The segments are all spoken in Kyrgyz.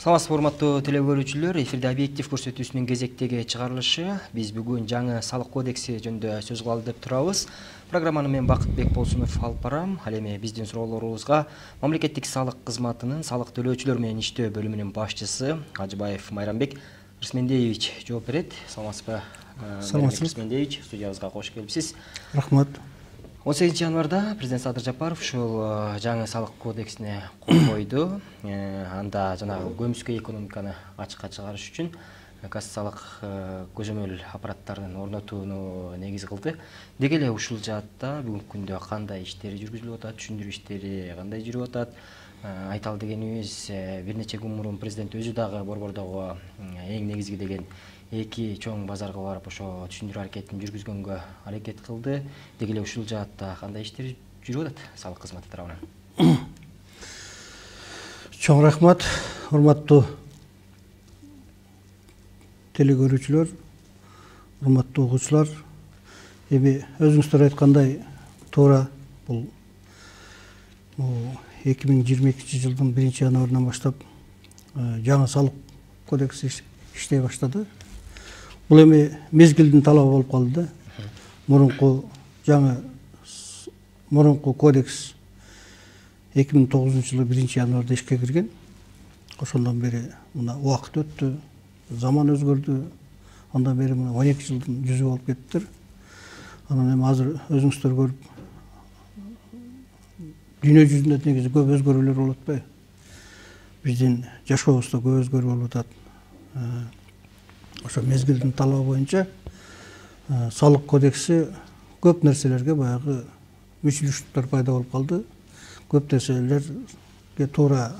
Саламатсызбы урматтуу теле көрүүчүлөр, эфирде объектив көрсөтүүсүнүн кезектеги чыгарылышы. Биз бүгүн жаңы салык кодекси жөнүндө сөз кылалы деп турабыз. Программаны мен Бакытбек Болсунов алып барам. Ал эми биздин суроолорубузга мамлекеттик салык кызматынын салык төлөөчүлөр менен иштөө бөлүмүнүн башчысы Ажыбаев Майрамбек Рысмендеевич жооп берет. Саламатсызбы? Саламатсызбы. Рысмендеевич, студиябызга кош келипсиз. Рахмат. 18 январда президент Садыр Жапаров ушул жаңы салык кодексине кол койду. Анда жанагы көмүскө экономиканы ачыкка чыгарыш үчүн кассалык көзөмөл аппараттарын орнотууну негиз кылды. Деги эле ушул жаатта бүгүнкү күндө кандай иштери жүргүзүлүп атат, түшүндүрүү иштери кандай жүрүп атат? Айталы дегенибиз, бир нече күн мурун президент өзү дагы Борбордогу эң негизги деген эки чоң базарга барып ошо түшүндүрүү аракетин жүргүзгөнгө аракет кылды. Деги эле ушул жаатта кандай иштер жүрүп атат салык кызматы тарабынан? Чоң рахмат, урматтуу теле көрүүчүлөр, урматтуу угуучулар. Эми өзүңүздөр айткандай, туура бул 2022 жылдын 1 январынан баштап жаңы салык кодекси иштей баштады. Бул эми мезгилдин талабы болуп калды да. Мурунку кодекс 2009 жылы 1 январда ишке кирген. Ошондон бери мына убакыт өттү, заман өзгөрдү. Андан бери мына 12 жылдын жүзү болуп кеттир. Анан эми азыр өзүңүздөр көрүп, дүйнө жүзүндө негизи көп өзгөрүүлөр болуп атпайбы? Биздин жашообузда көп өзгөрүү болуп атат. Ошо мезгилдин талабы боюнча салык кодекси көп нерселерге баягы мүчүлүштүктөр пайда болуп калды. Көп нерселерге туура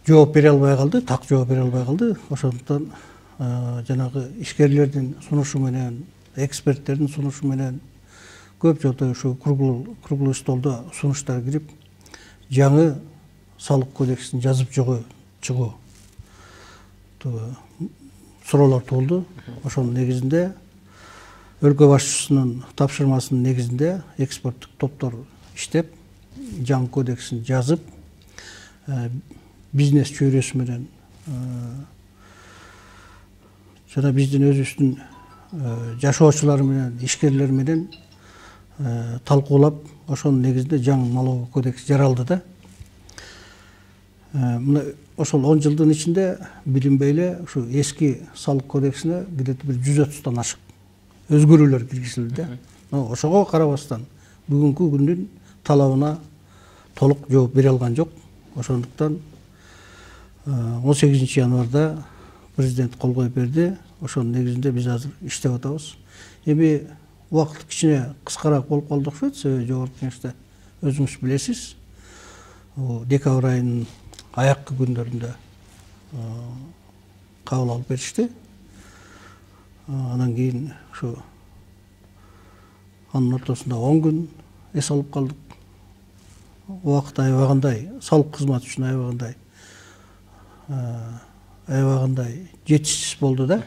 жооп бере албай калды, так жооп бере албай калды. Ошондуктан жанагы ишкерлердин сунушу менен, эксперттердин сунушу менен көп жолдо ушу круглый столдо сунуштар кирип, жаңы салык кодексин жазып чыгуу суроолор туулду. Ошонун негизинде өлкө башчысынын тапшырмасынын негизинде экспорттук топтор иштеп, жаңы кодексин жазып, бизнес чөйрөсү менен жана биздин өзүбүздүн жашоочулар менен, ишкерлер менен талкуулап, ошонун негизинде жаңы налоговый кодекс жаралды да. Мына ошол 10 жылдын ичинде билинбей эле ушу эски салык кодексине где-то бир 130тан ашык өзгөрүүлөр киргизилди да. Ошого карабастан бүгүнкү күндүн талабына толук жооп бере алган жок. Ошондуктан 18 январда президент кол коюп берди. Ошонун негизинде биз азыр иштеп атабыз. Эми убакыт кичине кыскараак болуп калды окшойт, себеби жогорку кеңеште өзүңүз билесиз, декабрь айынын аяккы күндөрүндө кабыл алып беришти. Анан кийин ушу анын ортосунда 10 күн эс алып калдык. Убакыт аябагандай, салык кызматы үчүн аябагандай жетишсиз болду да.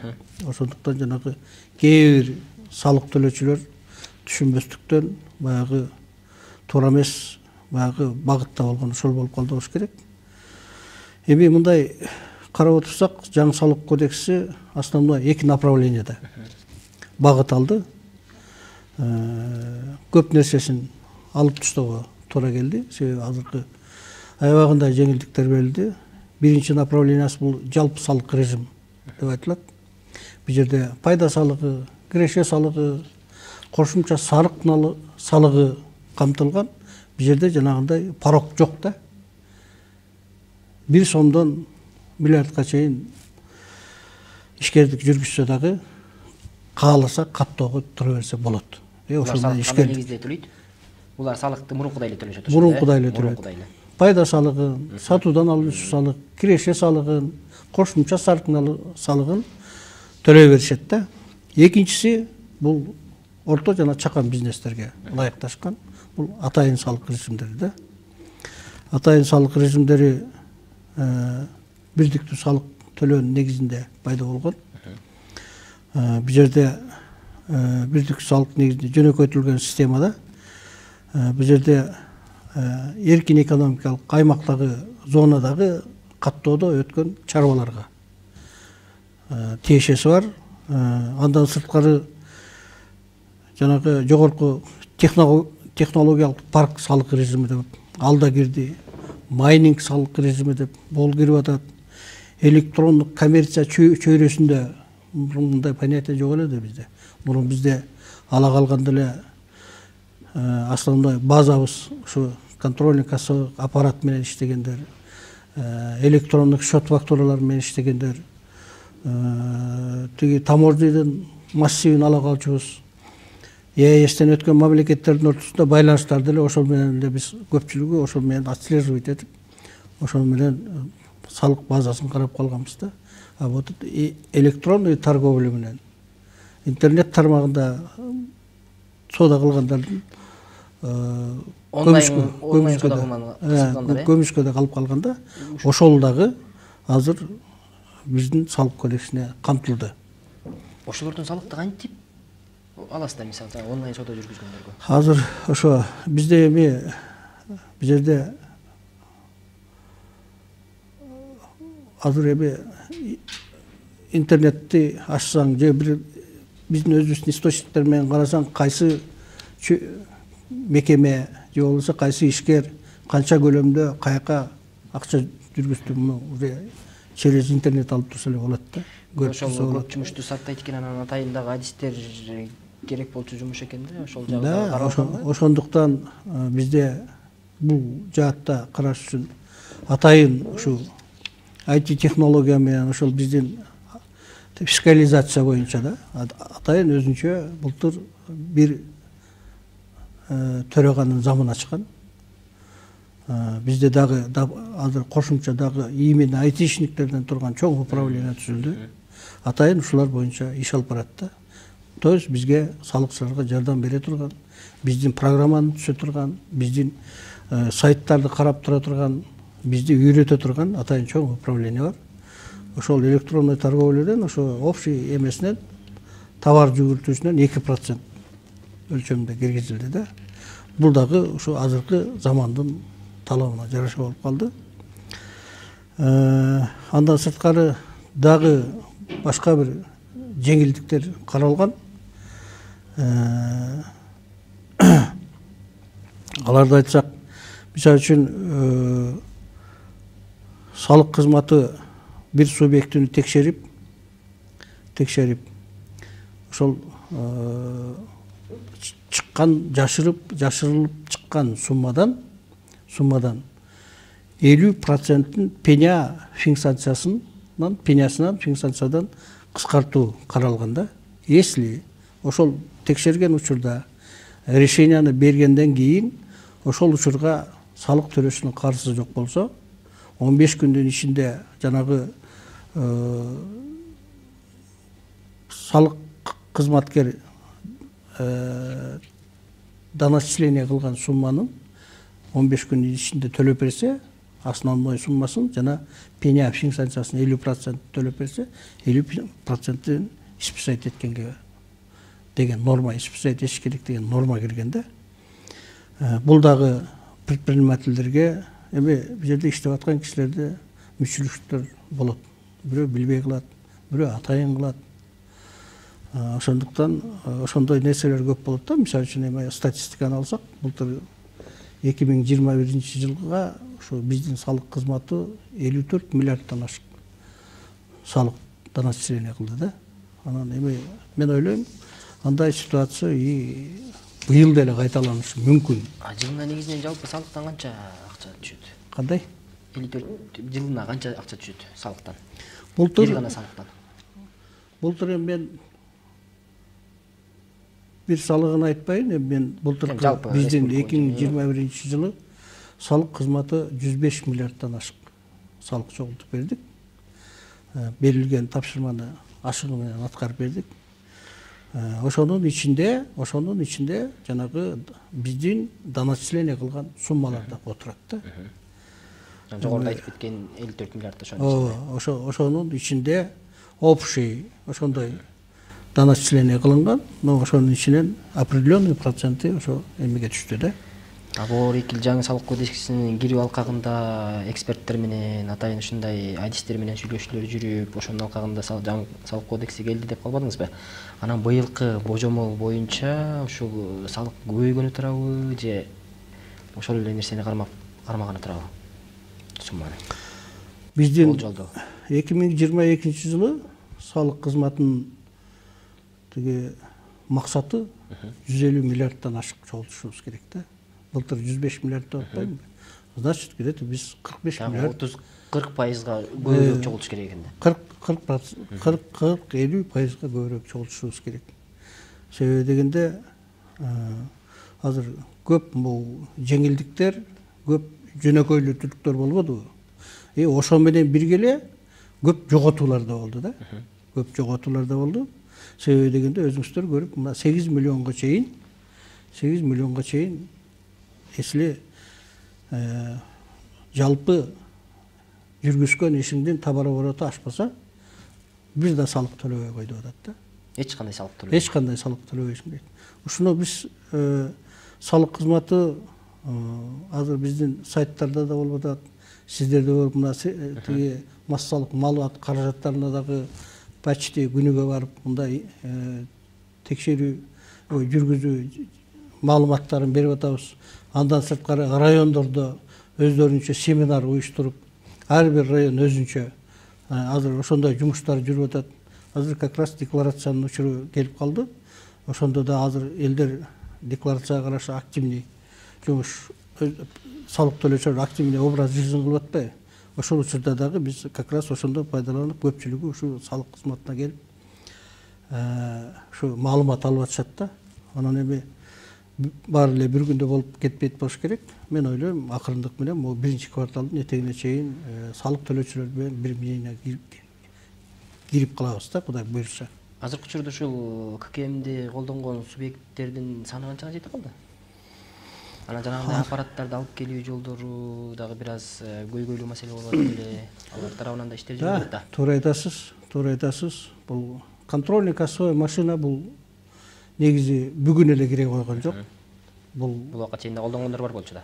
Ошондуктан жанагы кээ бир салык төлөөчүлөр түшүнбөстүктөн баягы туура эмес, баягы багытта болгон ошол болуп калды болуш керек. Эми мындай карап отурсак, жаңы салык кодекси основной эки направленияда багыт алды. Көп нерсесин алып таштоого туура келди, себеби азыркы аябагында жеңилдиктер берилди. Биринчи направлениясы бул жалпы салык режим деп айтылат. Бул жерде пайда салыгы, киреше салыгы, кошумча салыгы камтылган. Бул жерде жанагындай порог жок да. 1 сомдон миллиардка чейин ишкердик жүргүзсө дагы кааласа каттоого тура берсе болот. Ошондой ишкердик негизде төлөйт. Булар салыкты мурункудай эле төлөшөт. Мурункудай эле төлөйт. Пайда салыгын, сатуудан алынуучу салык, киреше салыгын, кошумча салыгын төлөй беришет да. Экинчиси бул орто жана чакан бизнестерге ылайыкташкан. Бул атайын салык режимдери да. Атайын салык режимдери бирдиктүү салык төлөөнүн негизинде пайда болгон. Бул жерде бирдиктүү салык негизинде жөнөкөйтүлгөн системада бул жерде эркин экономикалык аймактагы зонадагы каттоодо өткөн чарбаларга тиешеси бар. Андан сырткары жанагы жогорку технологиялык парк салык режими деп алда кирди, майнинг салык режими деп бул кирип атат. Электрондук коммерция чөйрөсүндө мындай понятие жок эле да бизде. Мурун бизде ала калганда эле основной базабыз ушу контрольный кассовый аппарат менен иштегендер, электрондук счет фактуралар менен иштегендер, тиги таможнядан массивин ала калчубуз. ЕСтен өткөн мамлекеттердин ортосунда байланыштарды эле ошол менен эле биз көпчүлүгү ошол менен отслеживать этип, ошол менен салык базасын карап калганбыз да. А вот электронный торговля менен интернет тармагында соода кылгандардын көмүшкөдө калып калганда ошол дагы азыр биздин салык кодексине камтылды. Ошолордун салыкты кантип аласыздар, мисалы онлайн соода жүргүзгөндөргө? Азыр ошо бизде эми бул жерде азыр эми интернетти ачсаң же бир биздин өзүбүздүн источниктер менен карасаң, кайсы мекеме же болбосо кайсы ишкер канча көлөмдө каяка акча жүргүздү через интернет алып турса эле болот да. Ошол көп жумушту сактайт экен, анан атайындагы адистер керек болчу жумуш экен да, ошол жагы каралганбы? Ошондуктан бизде бул жаатта караш үчүн атайын ушу IT технология менен ошол биздин фискализация боюнча да атайын өзүнчө былтыр бир төраганын замын ачкан. Бизде дагы азыр кошумча дагы именно айтишниктерден турган чоң управление түзүлдү. Атайын ушулар боюнча иш алып барат да. То есть бизге салыкчыларга жардам бере турган, биздин программаны түзө турган, биздин сайттарды карап тура турган, бизди үйрөтө турган атайын чоң управление бар. Ошол электронный торговлядан ошо общий эмесинен товар жүгүртүүсүнөн 2% өлчөмдө киргизилди да. Бул дагы ушу азыркы замандын талабына жараша болуп калды. Андан сырткары дагы башка бир жеңилдиктер каралган. Аларды айтсак, мисалы үчүн салык кызматы бир субъектini текшерип ошол чыккан жашырылып чыккан суммадан 50%-ын пенясынан фиксациядан кыскартуу каралган да. Если ошол текшерген учурда решенияны бергенден кийин ошол учурга салык төлөшүнүн карызы жок болсо, 15 күндүн ичинде жанагы салык кызматкер доначисление кылган сумманын 15 күндүн ичинде төлөп берсе, основной суммасын жана пеня фиксациясын 50% төлөп берсе, 50%-ын списать эткенге деген норма, списать этиш керек деген норма кирген да. Бул дагы предпринимательдерге эми бул жерде иштеп аткан кишилерде мүчүлүктөр болот. Бирөө билбей кылат, бирөө атайын кылат. Ошондуктан ошондой нерселер көп болот да. Мисалы үчүн эми статистиканы алсак, былтыр 2021-жылга ошо биздин салык кызматы 54 миллиарддан ашык салык доначисление кылды да. Анан эми мен ойлойм, андай ситуация быйыл деле кайталанышы мүмкүн. Жылына негизинен жалпы салыктан канча акча түшөт? Кандай? 54 жылына канча акча түшөт салыктан? Былтыр гана салыктан. Былтыр мен бир салыгын айтпайын, мен былтыр биздин 2021-жылы салык кызматы 105 миллиарддан ашык салык чогултуп бердик. Берилген тапшырманы ашыгы менен аткарып бердик. Ошонун ичинде жанагы биздин доначисление кылган суммалар да отурат да. Жогоруда айтып кеткен 54 миллиард ошонун ошонун ичинде общий ошондой доначисление кылынган, но ошонун ичинен определенный проценты ошо эмеге түштү да. Борикил жаңы салык кодексинин кирип алкагында эксперттер менен атайын ушундай адистер менен сүйлөшүүлөр жүрүп, ошонун алкагында жаңы салык кодекси келди деп калбадыңызбы? Анан быйылкы божомол боюнча ушул салык көбөйгөнү турабы же ошол эле нерсени кармаганы турабы? Сумманы. Биздин 2022 жылы салык кызматынын тиги максаты 150 миллиарддан ашык чогултушубуз керек да. Былтыр 105 миллиард деп атпаймынбы? Значит, где-то биз 45 миллиард. 30-40% көбүрөөк чогултуш керек экен. 40-50% көбүрөөк чогултушубуз керек. Себеби дегенде азыр көп бул жеңилдиктер, көп жөнөкөйлүү түтүктөр болбодубу? Ошо менен бирге эле көп жоготуулар да болду да. Көп жоготуулар да болду. Себеби дегенде өзүңүздөр көрүп, мына 8 миллионго чейин эсли жалпы жүргүзгөн ишиңдин табар обороту ашпаса, бир да салык төлөбөй койду атат да. Эч кандай салык төлөбөйсүң дейт. Ушуну биз салык кызматы азыр биздин сайттарда да болуп атат. Сиздерде болуп мына тиги массалык маалымат каражаттарына дагы почти күнүгө барып мындай текшерүү жүргүзүү маалыматтарын берип атабыз. Андан сырткары райондордо өздөрүнчө семинар уюштуруп, ар бир район өзүнчө азыр ошондой жумуштар жүрүп атат. Азыр как раз декларациянын учуру келип калды. Ошондо да азыр элдер декларацияга карашы активный жумуш, салык төлөөчүлөр активный образ жизнь кылып атпайбы? Ошол учурда дагы биз как раз ошондо пайдаланып, көпчүлүгү ушу салык кызматына келип ушу маалымат алып атышат да. Анан эми баары эле бир күндө болуп кетпейт болуш керек. Мен ойлойм, акырындык менен бул биринчи кварталдын этегине чейин салык төлөөчүлөр менен бир миңне кирип калабыз да, Кудай буйрса. Азыркы учурда ушул ККМди колдонгон субъекттердин саны канчага жетип калды? Анан жанагындай аппараттарды алып келүү жолдору дагы бир аз көйгөйлүү маселе болуп атат эле. Алар тарабынан да иштер жүрүп атат. Туура айтасыз. Бул контрольный кассовый машина бул негизи бүгүн эле кире койгон жок. Бул убакка чейин да колдонгондор бар болчу да.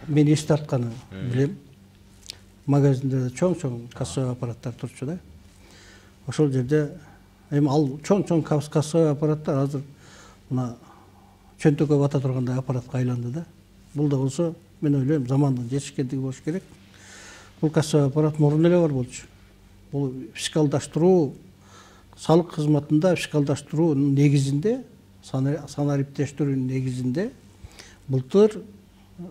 Мен эс тартканы билем. Магазиндерде чоң кассовый аппараттар турчу да. Ошол жерде эми ал чоң кассовый аппараттар азыр мына чөнтөккө бата тургандай аппаратка айланды да. Бул да болсо, мен ойлойм, замандын жетишкендиги болуш керек. Бул кассовый аппарат мурун эле бар болчу. Бул фискалдаштыруу, салык кызматында фискалдаштыруунун негизинде, санариптештирүүнүн негизинде былтыр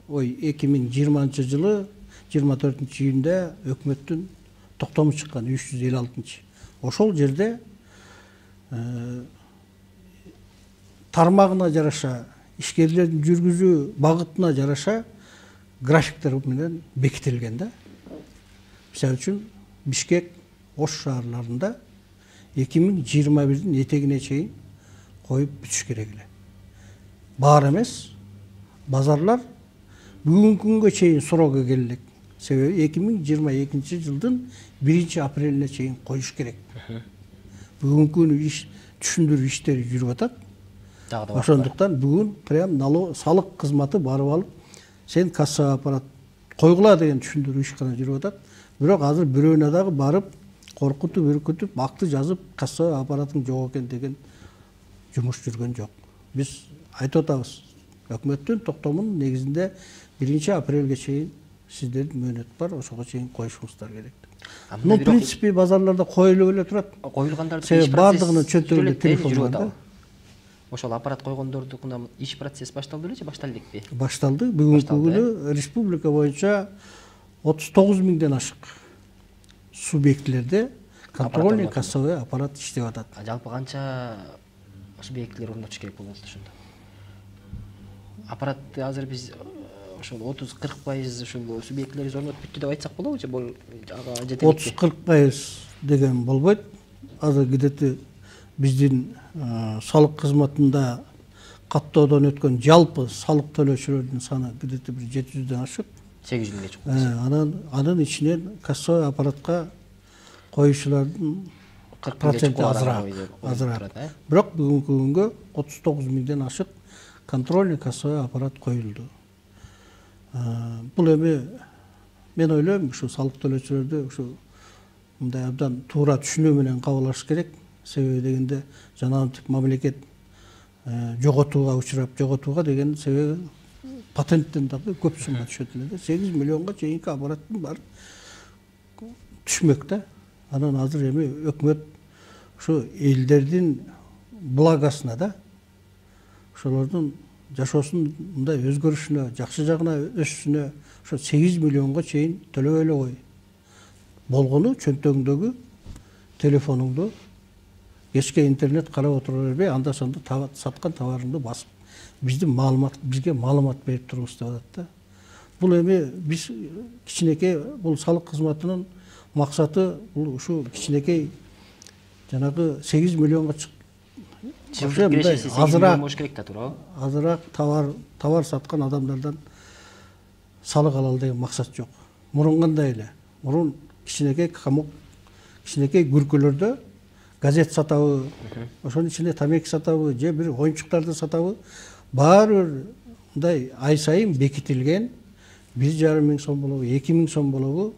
2020 жылы 24-июнда өкмөттүн токтому чыккан 356. Ошол жерде тармагына жараша, ишкерлердин жүргүзүү багытына жараша графиктер менен бекитилген да. Мисалы үчүн Бишкек, Ош шаарларында 2021-дин этегине чейин коюп бүтүш керек эле. Бар эмес, базарлар бүгүнкү күнгө чейин срогі келелек. Себеби 2022 жылдын 1-апрелине чейин коюш керек. Бүгүнкү күнү түшүндүрүү иштери жүрүп атат. Ошондуктан бүгүн прям салык кызматы барып алып, сен касса аппарат койгула деген түшүндүрүү иш гана жүрүп атат. Бирок азыр бирөөнө дагы барып, коркутуп, үркүтүп, акты жазып, касса аппаратың жок экен деген жумуш жүргөн жок. Биз айтып атабыз, өкмөттүн токтомунун негизинде 1-апрелге чейин сиздердин мөөнөт бар, ошого чейин коюшуңуздар керек. Ну, в принципе, базарларда коюлуп эле турат. Коюлгандардын иш баардыгынын чөнтөгүндө телефон бар да. Ошол аппарат койгондордукунда иш процесс башталды беле же баштала элекпи? Башталды. Бүгүнкү күнү республика боюнча 39 миңден ашык субъектилерде контрольный кассовый аппарат иштеп атат. Жалпы канча субъектилер орнотуш керек болот ошондо? Аппаратты азыр биз ошол 30-40% ушул субъектилерди орнотуп бүттү деп айтсак болобу же бул ага жетелекпи? 30-40% деген болбойт. Азыр где-то биздин салык кызматында каттоодон өткөн жалпы салык төлөөчүлөрдүн саны где-то 700дөн ашык. 800 миңге чыкты. Анын ичинен кассовый аппаратка коюучулардын 40% азыраак. Бирок бүгүнкү күнгө 39 миңден ашык контрольный кассовый аппарат коюлду. Бул эми мен ойлойм ушу салык төлөөчүлөрдү ушу мындай абдан туура түшүнүү менен кабыл алыш керек. Себеби дегенде жанагынтип мамлекет жоготууга учурап, жоготууга деген себеби патенттен дагы көп сумма түшөт эле. 8 миллионго чейинки аппараттын баары түшмөк да. Анан азыр эми өкмөт ушу элдердин благосуна да, ошолордун жашоосун мындай өзгөрүшүнө, жакшы жагына өсүшүнө ошо 8 миллионго чейин төлөбөй эле кой. Болгону чөнтөгүңдөгү телефонуңду кечке интернет карап отура бербей, анда санда саткан товарыңды басып, бизге маалымат берип туруңуз деп атат да. Бул эми биз кичинекей бул салык кызматынын максаты бул ушу кичинекей жанагы 8 миллионго азыраак товар саткан адамдардан салык алалы деген максат жок. Мурун кандай эле? Мурун кичинекей камок, кичинекей күркөлөрдө газет сатабы, ошонун ичинде тамеки сатабы, же бир оюнчуктарды сатабы, баары бир мындай ай сайын бекитилген 1,5 миң сом болобу, 2 миң сом болобу,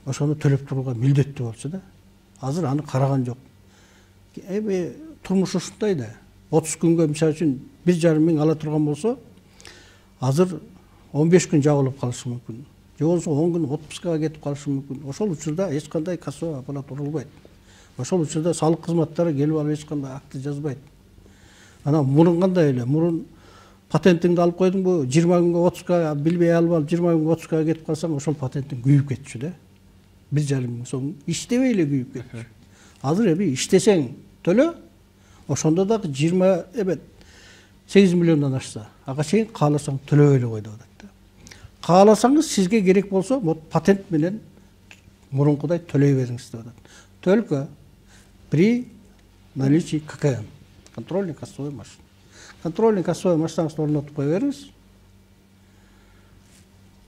ошону төлөп турууга милдеттүү болчу да. Азыр аны караган жок. Эми турмуш ушундай да. 30 күнгө мисалы үчүн 1,5 миң ала турган болсо, азыр 15 күн жабылып калышы мүмкүн. Же болбосо 10 күн отпускага кетип калышы мүмкүн. Ошол учурда эч кандай кассовый аппарат урулбайт. Ошол учурда салык кызматтары келип алып эч кандай акты жазбайт. Анан мурун кандай эле? Мурун патентиңди алып койдуңбу, 20 күнгө отпускага билбей алып 20 күнгө отпускага кетип калсаң, ошол патентиң күйүп кетчү да. 1,5 миң сом иштебей эле күйүп кетчү. Азыр эми иштесең төлө, ошондо дагы 8 миллиондон ашса, ага чейин кааласаң төлөбөй эле кой деп атат да. Кааласаңыз сизге керек болсо, патент менен мурункудай төлөй бериңиз деп атат. Только при наличии ККМ, контрольный кассовой машины. Контрольный кассовой машинаңызды орнотуп кое бериңиз,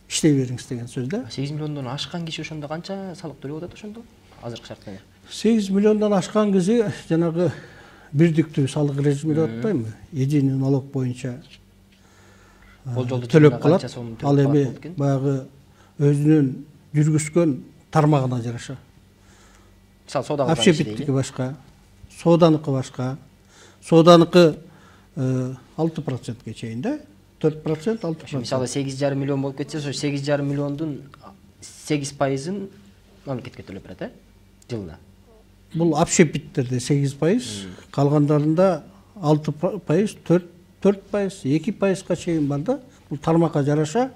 иштей бериңиз деген сөз да. 8 миллиондон ашкан киши ошондо канча салык төлөп атат ошондо? Азыркы шарт менен. 8 миллиондон ашкан киши жанагы бирдиктүү салык режими деп атпаймынбы? Единый налог боюнча төлөп калат. Ал эми баягы өзүнүн жүргүзгөн тармагына жараша. Мисалы соода общепиттики башка, сооданыкы башка. Сооданыкы 6%ке чейин да. 4%, 6%. Мисалы 8,5 миллион болуп кетсе, ошо 8,5 миллиондун 8%ын мамлекетке төлөп берет, жылына. Бул общепиттерде 8%, калгандарында 6%, 4%, 2%га чейин бар да. Бул тармакка жараша,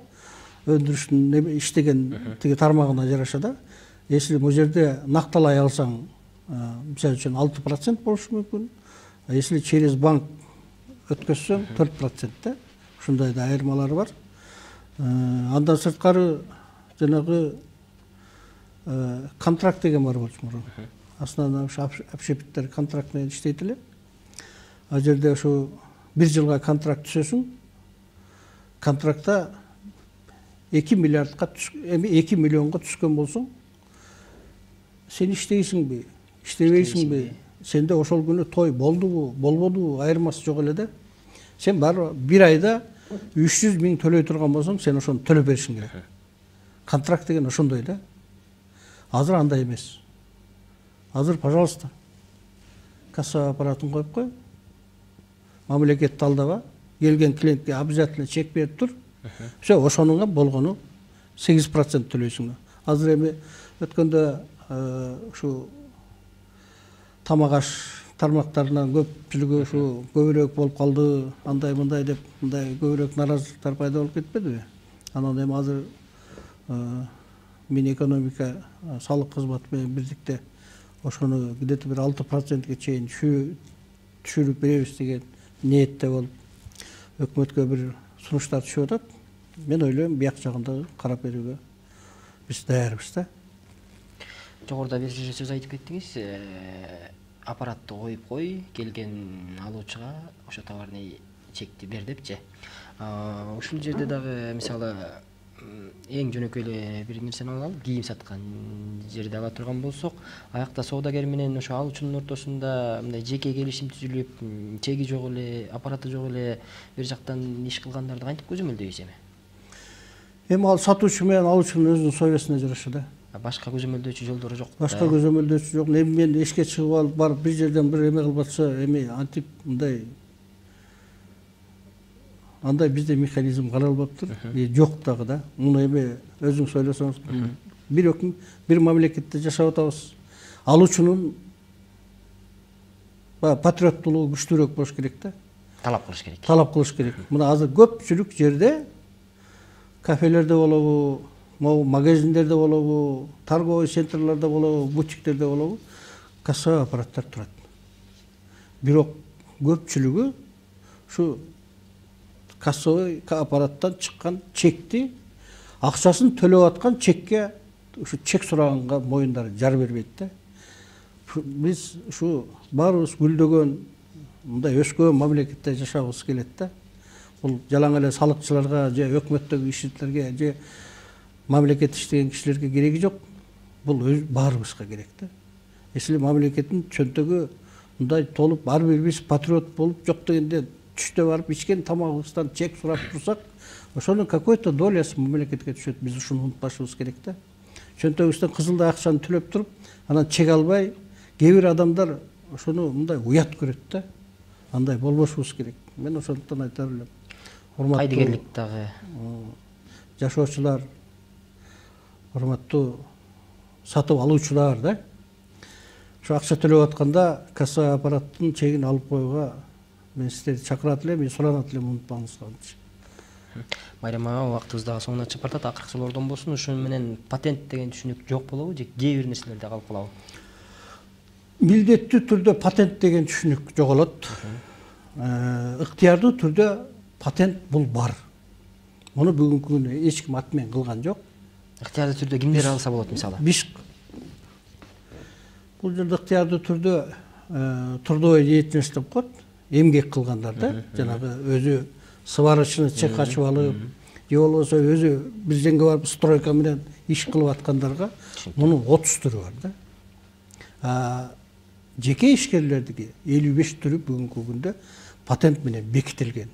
өндүрүштүн иштеген тиги тармагына жараша да. Если бул жерде накталай алсаң, мисалы үчүн 6% болушу мүмкүн. Если через банк өткөзсөң 4% да. Ушундай да айырмалары бар. Андан сырткары жанагы контракт деген бар болчу мурун. Основной общепиттер контракт менен иштейт эле. А жерде ошо 1 жылга контракт түзөсүң. Контрактта 2 миллиардка эми 2 миллионго түшкөн болсоң, сен иштейсиңби, иштебейсиңби? Сенде ошол күнү той болдубу, болбодубу айырмасы жок эле да. Сен бар бир айда 300 миң төлөй турган болсоң, сен ошону төлөп беришиң керек. Контракт деген ошондой да. Азыр андай эмес. Азыр, пожалуйста, кассовый аппаратын коюп кой. Мамлекетти алдаба, келген клиентке обязательно чек берип тур. Все, ошонуңа болгону 8% төлөйсүң. Азыр эми өткөндө ушу тамак аш тармактарынан көпчүлүгү ушу көбүрөөк болуп калды, андай мындай деп, мындай көбүрөөк наразылыктар пайда болуп кетпедиби? Анан эми азыр Минэкономика салык кызматы менен бирдикте ошону где-то бир 6%ге чейин түшүрүп беребиз деген ниетте болуп, өкмөткө бир сунуштар түшүп атат. Мен ойлойм, бияк жагында карап берүүгө биз даярбыз да. Жогоруда бир сөз айтып кеттиңиз. Аппаратты коюп кой, келген алуучуга ошо товарный чекти бер депчи. Ушул жерде дагы мисалы эң жөнөкөй эле бир нерсени алалы, кийим саткан жерде ала турган болсок, аякта соодагер менен ошо алуучунун ортосунда мындай жеке келишим түзүлүп, чеги жок эле, аппараты жок эле, бир жактан иш кылгандарды кантип көзөмөлдөйбүз эми? Эми ал сатуучу менен алуучунун өзүнүн совестине жараша да. Башка көзөмөлдөөчү жолдору жок. Башка көзөмөлдөөчү жок. Эми мен эшикке чыгып алып барып бир жерден бир эме кылып атса, эми антип мындай андай бизде механизм каралбаптыр. Жок дагы да. Муну эми өзүңүз ойлосоңуз, бир мамлекетте жашап атабыз. Алуучунун патриоттуулугу күчтүүрөөк болуш керек да. Талап кылыш керек. Талап кылыш керек. Мына азыр көпчүлүк жерде кафелерде болобу, магазиндерде болобу, торговый центрларда болобу, бутиктерде болобу, кассовый аппараттар турат. Бирок көпчүлүгү ушу кассовый аппараттан чыккан чекти, акчасын төлөп аткан чекке ушу чек сураганга моюндары жар бербейт да. Биз ушу баарыбыз гүлдөгөн, мындай өскөн мамлекетте жашагыбыз келет да. Бул жалаң эле салыкчыларга же өкмөттөгү ишчилерге же мамлекет иштеген кишилерге кереги жок. Бул баарыбызга керек да. Эсли мамлекеттин чөнтөгү мындай толуп, ар бирибиз патриот болуп, жок дегенде түштө барып ичкен тамагыбыздан чек сурап турсак, ошонун какой-то долясы мамлекетке түшөт. Биз ушуну унутпашыбыз керек да. Чөнтөгүбүздөн кызылдай акчаны төлөп туруп, анан чек албай, кээ бир адамдар ошону мындай уят көрөт да. Андай болбошубуз керек. Мен ошондуктан айта билем. Кайдыгерлик дагы жашоочулар, урматтуу сатып алуучулар да. Ошо акча төлөп атканда кассовый аппараттын чегин алып коюуга мен сиздерди чакырат элем, суранат элем, унутпаңыздар. Майрам ага, убактыбыз дагы соңуна чыгып баратат. Акыркы суроолордон болсун, ушун менен патент деген түшүнүк жок болобу же кээ бир нерселерде калып калабы? Милдеттүү түрдө патент деген түшүнүк жоголот. Ыктыярдуу түрдө патент бул бар. Муну бүгүнкү күнү эч ким ат менен кылган жок. Ыктыярдуу түрдө кимдер алса болот мисалы? Бул жерде ыктыярдуу түрдө трудовой деятельность деп коет. Эмгек кылгандар да, жанагы өзү сварочный цех ачып алып, же болбосо өзү бир жерге барып стройка менен иш кылып аткандарга мунун 30 түрү бар да. Жеке ишкерлердики 55 түрү бүгүнкү күндө патент менен бекитилген.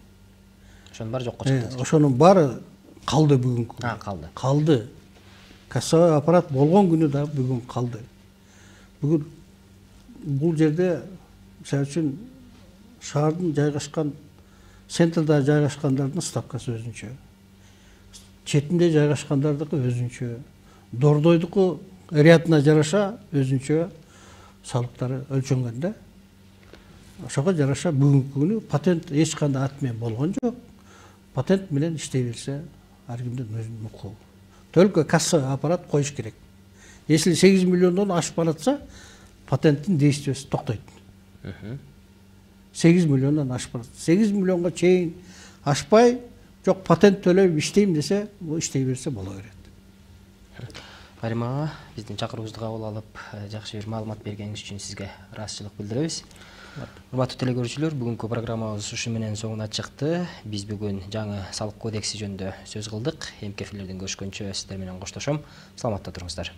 Ошонун баары жокко чыкты. Ошонун баары калды бүгүнкү. Калды. Калды. Кассовый аппарат болгон күнү да бүгүн калды. Бүгүн бул жерде мисалы үчүн шаардын жайгашкан, центрда жайгашкандардын ставкасы өзүнчө. Четинде жайгашкандардыкы өзүнчө. Дордойдуку рядына жараша өзүнчө салыктары өлчөнгөн да. Ошого жараша бүгүнкү күнү патент эч кандай ат менен болгон жок. Патент менен иштей берсе, ар кимдин өзүнүн укугу. Только кассовый аппарат коюш керек. Если 8 миллиондон ашып баратса, патенттин действиясы токтойт. 8 миллиондон ашып барат. 8 миллионго чейин ашпай, жок патент төлөп иштейм десе, бул иштей берсе боло берет. Майрам ага, биздин чакыруубузду кабыл алып, жакшы бир маалымат бергениңиз үчүн сизге ыраазычылык билдиребиз. Урматтуу телекөрүүчүлөр, бүгүнкү программабыз ушу менен соңуна чыкты. Биз бүгүн жаңы салык кодекси жөнүндө сөз кылдык. Эмки эфирлерден көрүшкөнчө сиздер менен коштошом. Саламатта туруңуздар.